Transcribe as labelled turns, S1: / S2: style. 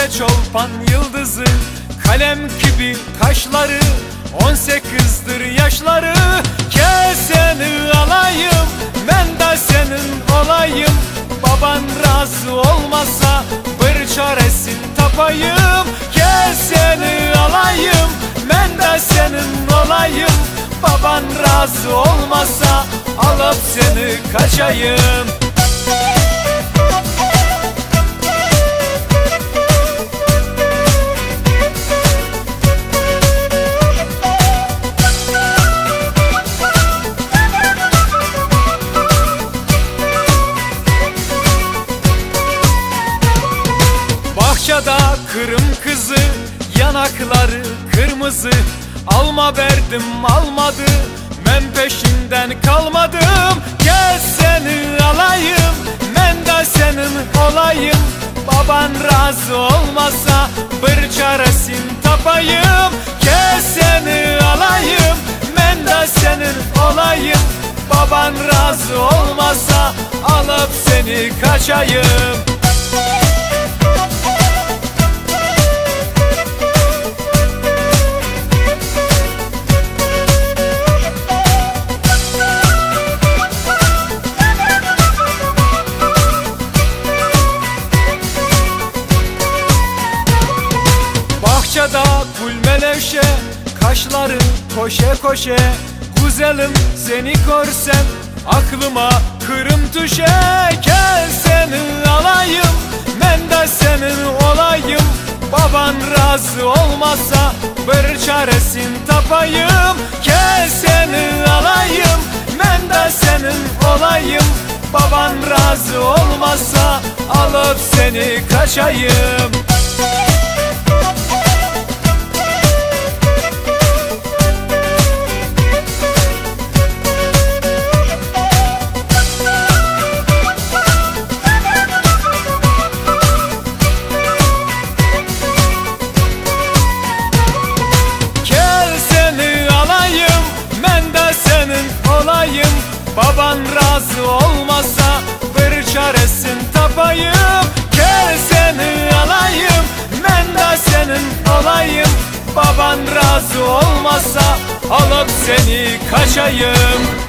S1: Gözünde çolpan yıldızı, kalem gibi kaşları, 18'dir yaşları. Keseni alayım, ben de senin olayım. Baban razı olmasa bir çaresin tapayım. Keseni alayım, ben de senin olayım. Baban razı olmasa alıp seni kaçayım. Bahçede kırım kızı, yanakları kırmızı. Alma verdim almadı, ben peşinden kalmadım. Gel seni alayım, ben de senin olayım. Baban razı olmasa bir çaresin tapayım. Gel seni alayım, ben de senin olayım. Baban razı olmasa alıp seni kaçayım. Bahçede gül melevşe, kaşları koşe koşe. Güzelim seni görsem aklıma kırım düşe. Gel seni alayım, ben de senin olayım. Baban razı olmasa bir çaresin tapayım. Gel seni alayım, ben de senin olayım. Baban razı olmasa alıp seni kaçayım. Olayım, baban razı olmasa bir çaresin tapayım. Gel seni alayım, ben de senin olayım. Baban razı olmasa alıp seni kaçayım.